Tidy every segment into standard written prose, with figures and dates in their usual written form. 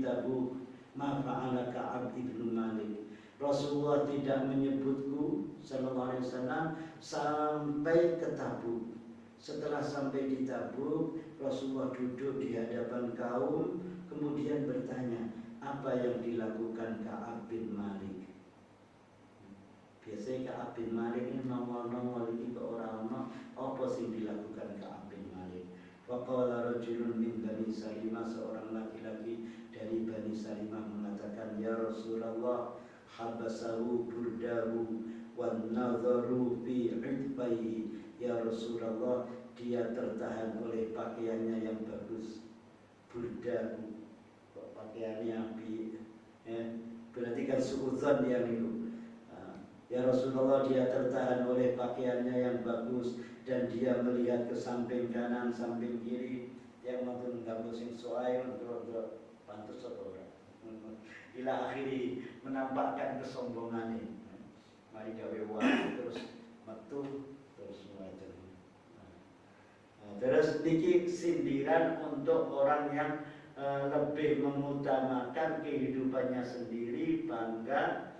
Tabuk ma fa'ala Ka'ab ibnu Malik. Rasulullah tidak menyebutku sallallahu alaihi wasallam sampai ke Tabuk. Setelah sampai di Tabuk, Rasulullah duduk di hadapan kaum, kemudian bertanya, apa yang dilakukan Ka'ab bin Malik? Biasanya Ka'ab bin Malik ini nongol-nongol ini ke orang-orang, apa sih dilakukan Ka'ab bin Malik? Faqala rajulun min Bani Salimah, seorang laki-laki dari Bani Salimah mengatakan, ya Rasulullah, habasahu burdahu wan nadharu fi idfaihi. Ya Rasulullah, dia tertahan oleh pakaiannya yang bagus, burdahu, pakaiannya api, berarti kan suudzon yang itu. Ya Rasulullah, dia tertahan oleh pakaiannya yang bagus dan dia melihat ke samping kanan, samping kiri, yang maupun gambus sing soai untuk pantus atau ora. Ila akhiri menampakkan kesombongannya. Mari gawe wae terus metu terus wajar. Terus niki sindiran untuk orang yang lebih mengutamakan kehidupannya sendiri, bangga,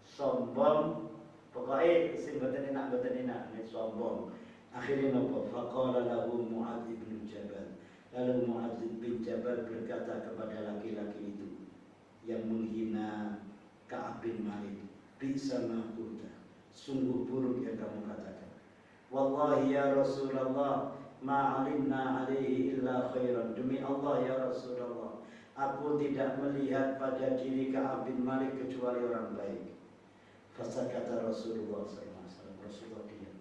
sombong. Pokoknya sing boten enak sombong. Akhirnya nopo? Faqala lahu Mu'adz bin Jabal. Lalu Mu'adz bin Jabal berkata kepada laki-laki itu yang menghina Ka'ab bin Malik, bisa makuta, sungguh buruk yang kamu katakan. Wallahi ya Rasulullah, ma'alimna alaihi illa khairan. Demi Allah ya Rasulullah, aku tidak melihat pada diri Ka'ab bin Malik kecuali orang baik. Fasakata Rasulullah SAW. Rasulullah diam.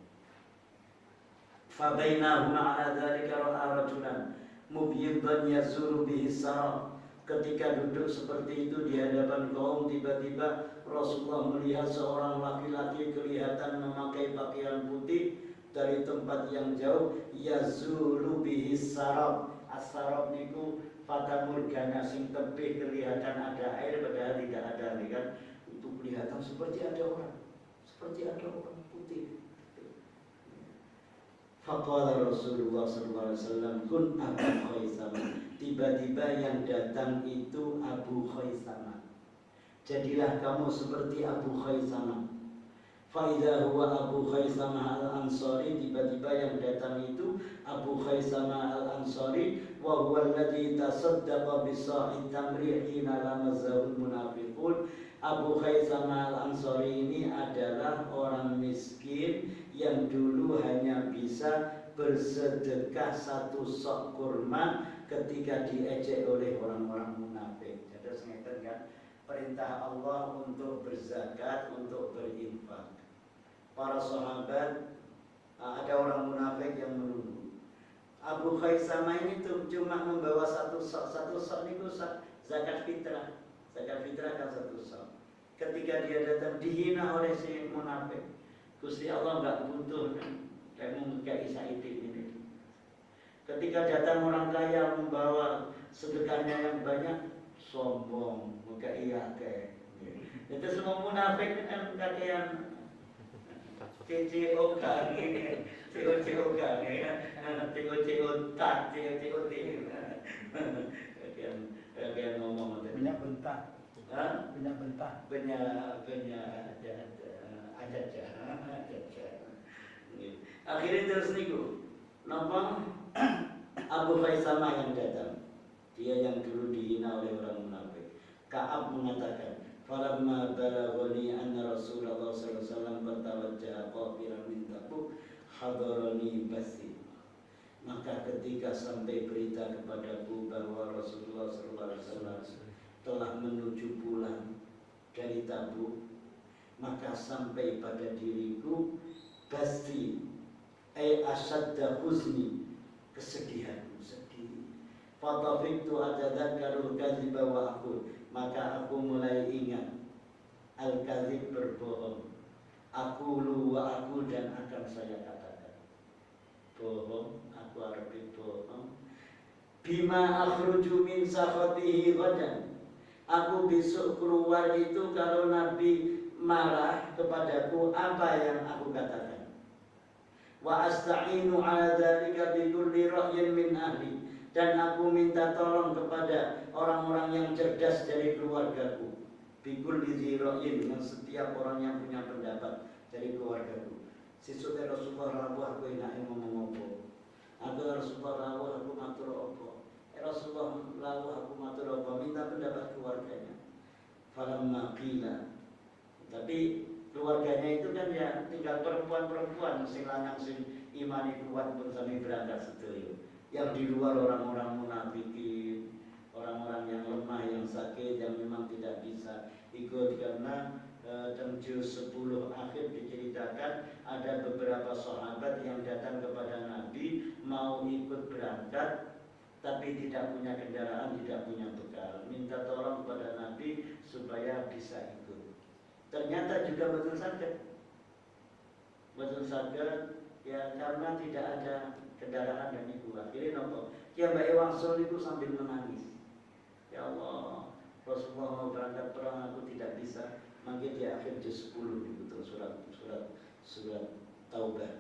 Fabainahuma ala dzalika ra'a rajulan mubyidan yazuru bihi sarab. Ketika duduk seperti itu di hadapan kaum, tiba-tiba Rasulullah melihat seorang laki-laki kelihatan memakai pakaian putih dari tempat yang jauh. Yazuru bihi sarab. As-sarab niku fata morgana sing tebih kelihatan ada air padahal tidak ada, kan? Itu kelihatan seperti ada orang putih. Faqala Rasulullah SAW, kun Abu Khaisamah. Tiba-tiba yang datang itu Abu Khaisamah. Jadilah kamu seperti Abu Khaisamah. Faidah huwa Abu Khaisamah al-Ansari. Tiba-tiba yang datang itu Abu Khaisamah al-Ansari. Wa huwa alladhi tasaddaqa bisa'i tamri hina lamazahul munafiqun. Abu Khaisamah al-Ansari ini adalah orang miskin yang dulu hanya bisa bersedekah satu sok kurma ketika diejek oleh orang-orang munafik. Jadi ngeten kan, perintah Allah untuk berzakat, untuk berinfak. Para sahabat, ada orang munafik yang menunggu. Abu Khaisamah ini tuh cuma membawa satu sok itu zakat fitrah. Zakat fitrah kan satu sok. Ketika dia datang dihina oleh si munafik, Gusti Allah nggak butuh kayak mengkaji Saidik ini. Ketika datang orang kaya membawa sedekahnya yang banyak, sombong, mengkaji kayak. Itu semua munafik kan kakean CCOK ini, COCOK ya, COCO tak, COCOT, kakean ngomong banyak bentah. Banyak bentah. Akhirnya terus niku nampak Abu Khaisamah yang datang. Dia yang dulu dihina oleh orang munafik. Ka'ab mengatakan, falamma balaghani anna Rasulullah sallallahu alaihi wasallam bertawajjah qafiran min Tabuk hadarani basi. Maka ketika sampai berita kepadaku bahwa Rasulullah sallallahu alaihi wasallam telah menuju pulang dari Tabuk, maka sampai pada diriku basti asyadda huzni, kesedihanku, sedih. Fatafiktu atadzakkarul kadziba wa aqul, maka aku mulai ingat al-kadzib, berbohong. Aqulu wa aqul, dan akan saya katakan bohong, aku arep bohong. Bima akhruju min sakhatihi ghadan, aku besok keluar itu kalau Nabi marah kepadaku, apa yang aku katakan. Wa asta'inu ala dzalika bi kulli ra'yin min ahli, dan aku minta tolong kepada orang-orang yang cerdas dari keluargaku. Bikul lidziroin, dengan setiap orang yang punya pendapat dari keluargaku. Sesuk Rasulullah rawuh aku enake ngomong apa. Aku Rasulullah rawuh aku matur apa. Rasulullah rawuh aku matur apa, minta pendapat keluarganya. Falamma qila. Tapi keluarganya itu kan ya tinggal perempuan-perempuan, sing lanang sing imani kuat pun sami berangkat sedaya. Yang di luar orang-orang munafikin, orang-orang yang lemah, yang sakit, yang memang tidak bisa ikut karena dalam juz 10 akhir diceritakan ada beberapa sahabat yang datang kepada Nabi mau ikut berangkat tapi tidak punya kendaraan, tidak punya bekal, minta tolong kepada Nabi supaya bisa ikut. Ternyata juga betul saged ya, karena tidak ada kendaraan dan ibu. Akhirnya nopo Kiai Mbak Wangsul itu sambil menangis, ya Allah, Rasulullah mau berangkat perang, aku tidak bisa. Maka di akhir juz 10 itu surat Taubah.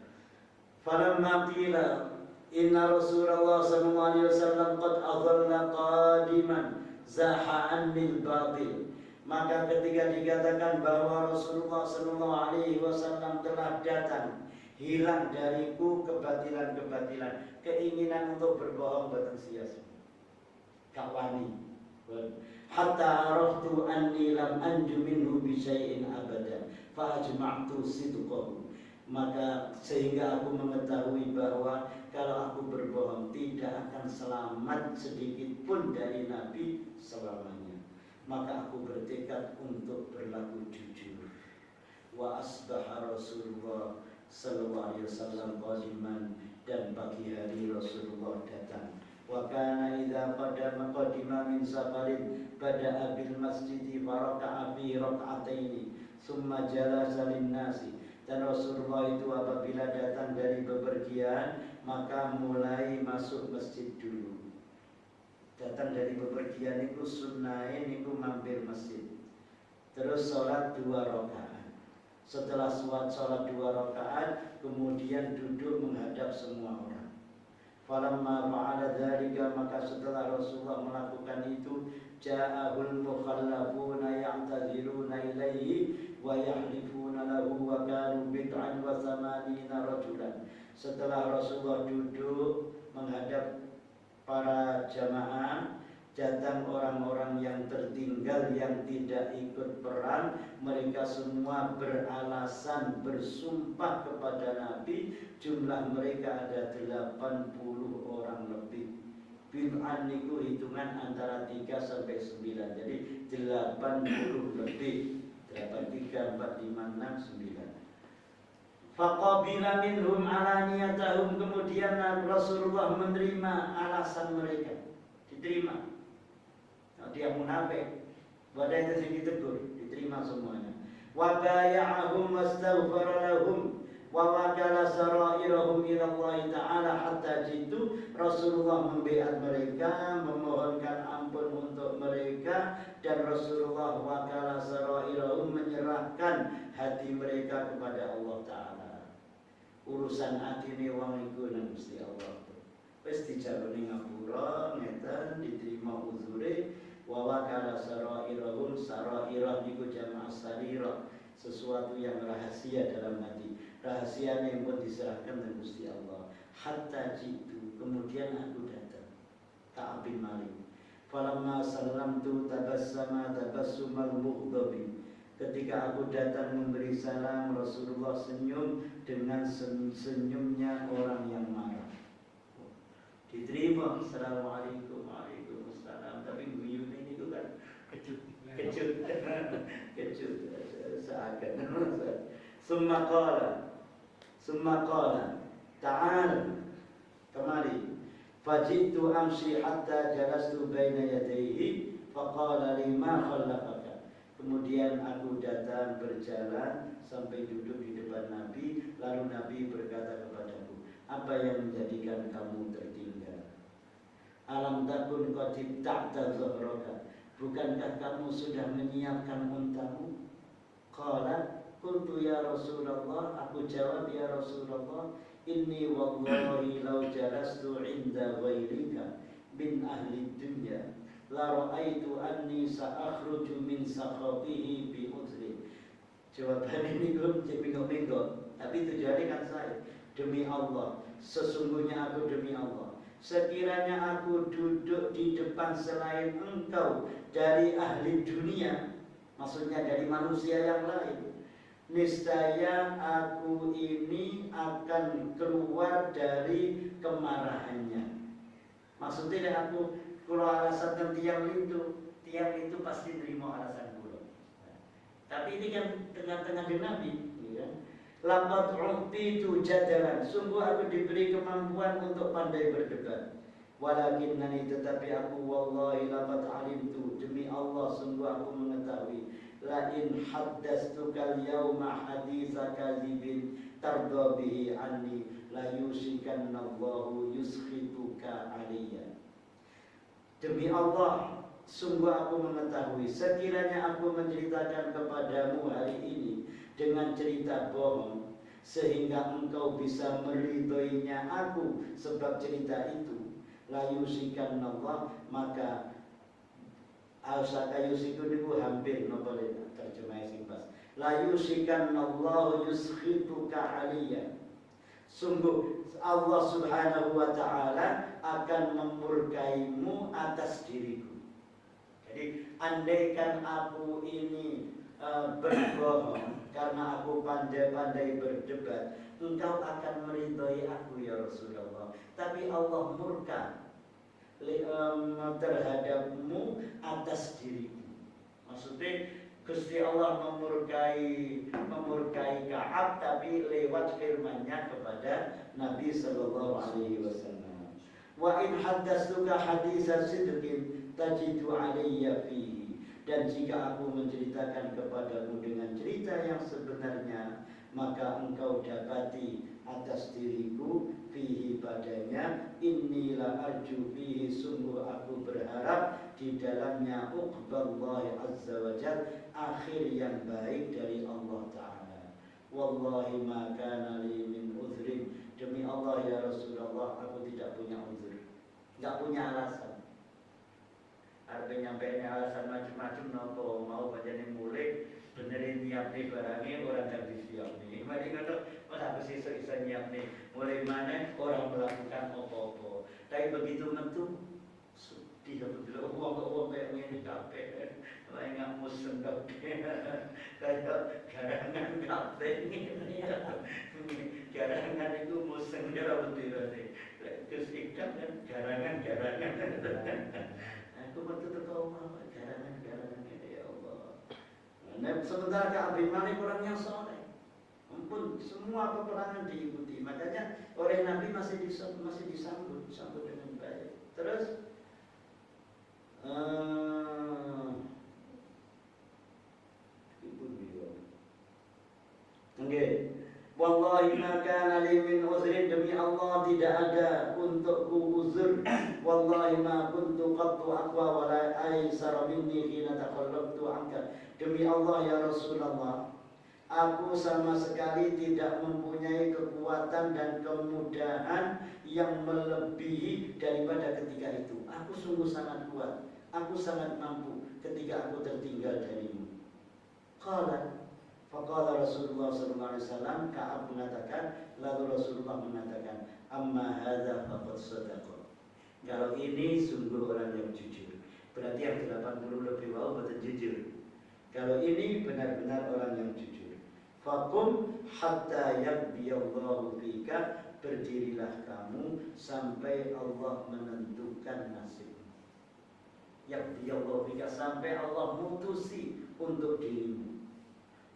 Falamma qila inna Rasulullah sallallahu alaihi wasallam qad adalla qadiman zaha anil batil. Maka ketika dikatakan bahwa Rasulullah sallallahu alaihi wasallam telah datang, hilang dariku kebatilan-kebatilan, keinginan untuk berbohong boten sia-sia. Kawani. Hatta araftu anni lam anju minhu bi syai'in abada fa ajma'tu sidqahu. Maka sehingga aku mengetahui bahwa kalau aku berbohong tidak akan selamat sedikit pun dari Nabi selamanya. Maka aku bertekad untuk berlaku jujur. Wa asbaha Rasulullah sallallahu alaihi wasallam qadiman, dan pagi hari Rasulullah datang. Wa kana idza qadima min safarin bada'a bil masjidi faraka'a fi rak'ataini summa jalasa lin-nasi. Dan Rasulullah itu apabila datang dari bepergian maka mulai masuk masjid dulu. Datang dari bepergian itu sunnahin itu mampir masjid. Terus sholat 2 rakaat. Setelah sholat 2 rakaat kemudian duduk menghadap semua orang. Falamma fa'ala dzalika, maka setelah Rasulullah melakukan itu, ja'ahul mukhallafuna ya'taziruna ilaihi wa yahlifuna lahu wa kanu bid'an wa thamanina rajulan. Setelah Rasulullah duduk menghadap para jamaah, datang orang-orang yang tertinggal yang tidak ikut perang. Mereka semua beralasan bersumpah kepada Nabi. Jumlah mereka ada 80 orang lebih. Bid'an itu hitungan antara 3 sampai 9. Jadi 80 lebih. 8, 3, 4, 5, 6, 9. Faqabila minhum alaniyatahum. Kemudian Rasulullah menerima alasan mereka. Diterima. Dia munafik, badai itu sing ditegur, diterima semuanya. Wa bay'ahum wastaghfara lahum wa wakala sarairahum ila Allah Ta'ala hatta jitu. Rasulullah membaiat mereka, memohonkan ampun untuk mereka, dan Rasulullah wakala sarairahum, menyerahkan hati mereka kepada Allah Ta'ala. Urusan atine wong iku nang Gusti Allah. Wis dijaluni ngapura, ngeten diterima uzure. Wa wakala sarairahum, sarairah niku jamaah sarirah, sesuatu yang rahasia dalam hati. Rahasianya pun diserahkan kepada Gusti Allah. Hatta jitu, kemudian aku datang. Ka'ab bin Malik. Falamma sallamtu tabassama tabassumal mughdabi. Ketika aku datang memberi salam, Rasulullah senyum dengan senyumnya orang yang marah. Diterima, assalamualaikum, waalaikumsalam. Tapi guyune itu kan kecut seakan. Summa qala ta'al, kemari. Fajitu amshi hatta jalastu baina yadayhi faqala lima khallafaka. Kemudian aku datang berjalan sampai duduk di depan Nabi. Lalu Nabi berkata kepadaku, apa yang menjadikan kamu tertinggal? Alam takun qad ta'ta zahraka. Bukankah kamu sudah menyiapkan untamu? Qala qultu ya Rasulullah. Aku jawab, ya Rasulullah, inni wallahi law jalastu inda ghairika min ahli dunya la ra'aitu anni sa'akhruju min sakhatihi bi udhri. Jawaban ini belum bingung-bingung, tapi tujuannya kan saya, demi Allah, sesungguhnya aku demi Allah, sekiranya aku duduk di depan selain engkau dari ahli dunia, maksudnya dari manusia yang lain, niscaya aku ini akan keluar dari kemarahannya. Maksudnya aku keluar alasan tiang itu pasti terima alasan kulo. Tapi ini kan tengah-tengah Nabi, ya. Laqad u'titu jadalan, sungguh aku diberi kemampuan untuk pandai berdebat. Walakinnani, tetapi aku wallahi laqad alimtu, demi Allah sungguh aku mengetahui, la in haddastuka al-yawma haditsa kadzibin tarda bihi anni la yusikanna Allahu yuskhituka alayya. Demi Allah, sungguh aku mengetahui, sekiranya aku menceritakan kepadamu hari ini dengan cerita bohong, sehingga engkau bisa meridhoinya aku sebab cerita itu, la yusikan Allah, maka al-saka yusikun itu hampir nopo terjemah sing pas, la yusikan Allah yuskhituka aliyya, sungguh Allah subhanahu wa ta'ala akan memurkaimu atas diriku. Jadi andaikan aku ini berbohong karena aku pandai-pandai berdebat, engkau akan meridhoi aku ya Rasulullah. Tapi Allah murka terhadapmu atas diriku. Maksudnya Gusti Allah memurkai Ka'ab, tapi lewat firman-Nya kepada Nabi sallallahu alaihi wasallam. Wa in haddatsuka haditsa sidqin tajidu alayya fihi, dan jika aku menceritakan kepadamu dengan cerita yang sebenarnya, maka engkau dapati atas diriku fihi padanya, inilah arju fihi, sungguh aku berharap di dalamnya uqballahi azza wa jal, akhir yang baik dari Allah Ta'ala. Wallahi ma kana li min udhrin, demi Allah ya Rasulullah, aku tidak punya uzur, tidak punya alasan. Artinya nyampein alasan macam-macam, nopo mau bacanya mulai benerin nyiap nih barangnya orang tak disiap nih. Mari kata, mas aku sisa nyiap nih. Mulai mana orang melakukan apa-apa. Tapi begitu metu, sedih aku bilang, uang kayak ini capek. Kayak nggak musim capek. Kayak garangan capek ini. Garangan itu musim dia betul nih. Terus ikan kan garangan. Aku betul kau mau garangan ya Allah. Nah, sementara Ka'ab bin Malik orang yang soleh, ampun semua peperangan diikuti, makanya oleh Nabi masih disambut dengan baik. Terus ibu beliau, okay. Wallahi ma kana li min uzrin, demi Allah tidak ada untukku uzur. Wallahi ma kuntu qattu aqwa wa la aysara minni hina takhallabtu anka. Demi Allah ya Rasulullah, aku sama sekali tidak mempunyai kekuatan dan kemudahan yang melebihi daripada ketika itu. Aku sungguh sangat kuat, aku sangat mampu ketika aku tertinggal darimu. Faqala Rasulullah sallallahu alaihi wasallam, Ka'ab mengatakan, lalu Rasulullah mengatakan, amma hadza faqad sadaqa. Kalau ini sungguh orang yang jujur. Berarti yang 80 lebih betul jujur. Kalau ini benar-benar orang yang jujur. Faqum hatta yaqdiyallahu fika, berdirilah kamu sampai Allah menentukan nasibmu. Yaqdiyallahu fika, sampai Allah mutusi untuk dirimu.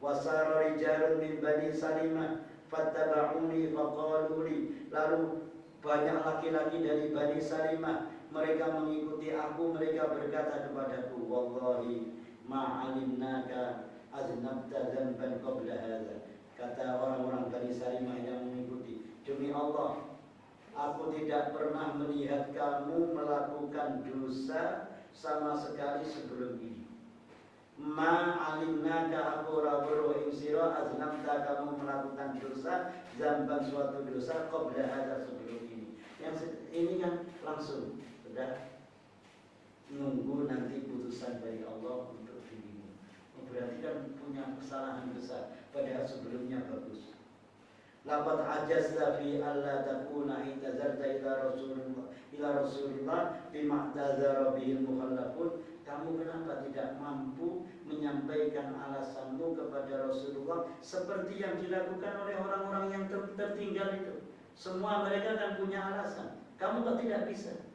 Wasara rijalun min Bani Salimah fattaba'uni faqaluli, lalu banyak laki-laki dari Bani Salimah, mereka mengikuti aku, mereka berkata kepadaku, wallahi ma'alimnaka aznabta dzanban qabla hadza. Kata orang-orang Bani Salimah yang mengikuti, demi Allah, aku tidak pernah melihat kamu melakukan dosa sama sekali sebelum ini. Ma'alimnaka, aku rawuh ing sira, aznabta, kamu melakukan dosa, dzanban suatu dosa, qabla hadza, sebelum ini. Yang ini kan langsung sudah nunggu nanti putusan dari Allah untuk dirimu. Berarti kan punya kesalahan besar, padahal sebelumnya bagus. Laqad ajazta fi alla takuna itazarta ila Rasulullah bima tazara bihil mukhallafun. Kamu kenapa tidak mampu menyampaikan alasanmu kepada Rasulullah seperti yang dilakukan oleh orang-orang yang tertinggal itu? Semua mereka kan punya alasan. Kamu kok tidak bisa?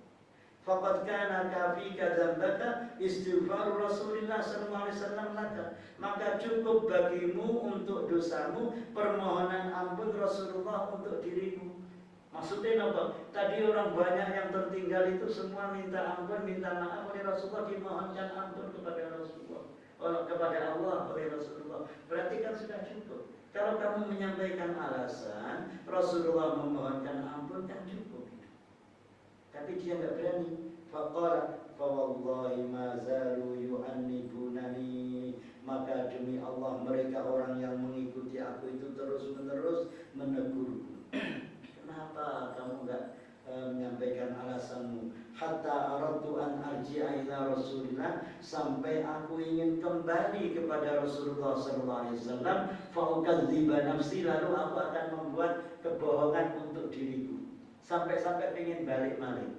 Faqad kana kafika dzambaka istighfar Rasulullah sallallahu alaihi wasallam laka. Maka cukup bagimu untuk dosamu permohonan ampun Rasulullah untuk dirimu. Maksudnya apa? Tadi orang banyak yang tertinggal itu semua minta ampun, minta maaf oleh Rasulullah, dimohonkan ampun kepada Rasulullah, kepada Allah oleh Rasulullah. Berarti kan sudah cukup. Kalau kamu menyampaikan alasan, Rasulullah memohonkan ampun kan cukup. Tapi dia nggak berani. Faqala fawallahi ma zalu yu'annibunani. Maka demi Allah mereka orang yang mengikuti aku itu terus-menerus menegurku. Kenapa kamu nggak menyampaikan alasanmu? Hatta aradtu an arji'a ila Rasulillah, sampai aku ingin kembali kepada Rasulullah sallallahu alaihi wasallam, fa ukadziba nafsi, lalu aku akan membuat kebohongan untuk diriku. Sampai-sampai ingin balik-balik.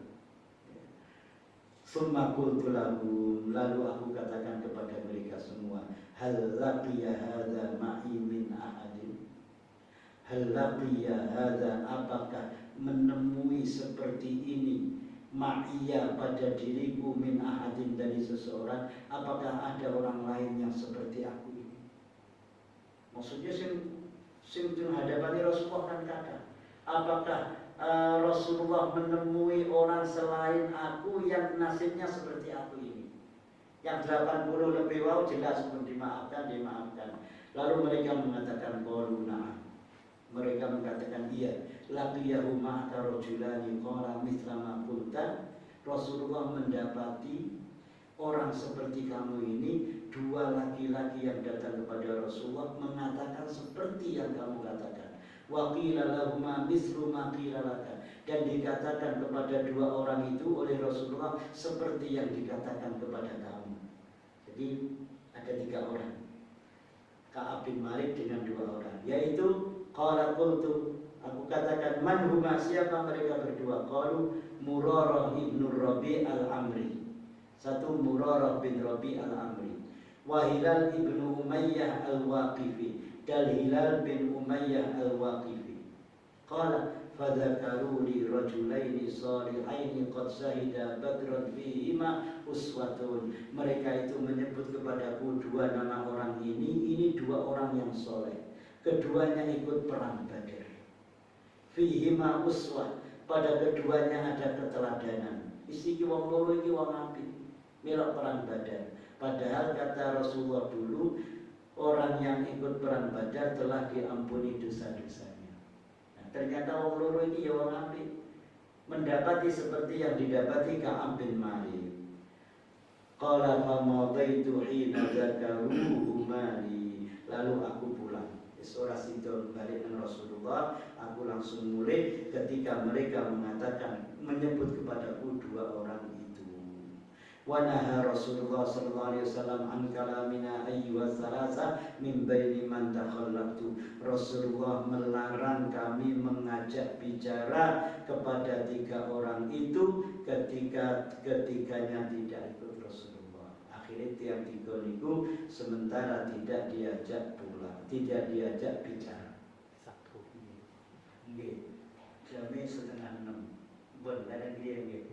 Summa qultu lahum, lalu aku katakan kepada mereka semua, hal laqiya hadza ma'i min ahadin. Hal laqiya hadza, apakah menemui seperti ini ma'iya pada diriku min ahadin, dari seseorang? Apakah ada orang lain yang seperti aku ini? Maksudnya sing hadapani Rasulullah kan kata, apakah Rasulullah menemui orang selain aku yang nasibnya seperti aku ini? Yang 80 lebih wow jelas pun dimaafkan. Lalu mereka mengatakan qalu na'am. Mereka mengatakan iya. Laqiyahu ma'aka rajulani qala mithla ma qulta. Rasulullah mendapati orang seperti kamu ini, dua laki-laki yang datang kepada Rasulullah mengatakan seperti yang kamu katakan. Wa qila lahuma mithlu ma qila laka, dan dikatakan kepada dua orang itu oleh Rasulullah seperti yang dikatakan kepada kamu. Jadi ada 3 orang, Ka'ab bin Malik dengan 2 orang, yaitu qala qultu, aku katakan, man huma, siapa mereka berdua? Qalu Murarah ibn Rabi al-Amri. Satu Murarah bin Rabi al-Amri, wa Hilal ibn Umayyah al-Waqifi, dan Hilal bin Umayyah al-Waqifi. Qala fadhakaru li rajulaini salihaini qad syahida badran fihima uswatun. Mereka itu menyebut kepadaku 2 nama orang ini 2 orang yang soleh, keduanya ikut perang Badar. Fihima uswah, pada keduanya ada keteladanan. Isi wong loro iki wong apik, melok perang Badar. Padahal kata Rasulullah dulu, orang yang ikut perang Badar telah diampuni dosa-dosanya. Nah, ternyata wong loro ini ya wong apik, mendapati seperti yang didapati Ka'ab bin Malik. Qala famadaitu hina zakaruhu mali, lalu aku pulang. Ora sidon balik dengan Rasulullah, aku langsung mulai ketika mereka mengatakan, menyebut kepadaku 2 orang itu. Wa naha Rasulullah sallallahu alaihi wasallam an kalamina ayyuha salasa min baini man takhallaqtu. Rasulullah melarang kami mengajak bicara kepada 3 orang itu ketiganya tidak ikut Rasulullah. Akhirnya tiang 3 itu sementara tidak diajak pulang, tidak diajak bicara. Satu. Nggih. Jam 5:30. Bon, ada dia nggih.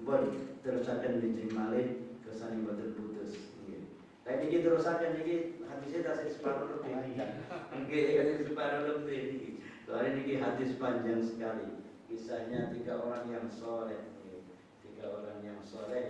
Bon, terusakan di Malik kesani boten putus. Nggih. Kayak iki terusakan iki hadisnya tasih separuh lebih. Nggih, tasih separuh lebih iki. Soalnya ini hadis panjang sekali. Kisahnya 3 orang yang soleh. 3 orang yang soleh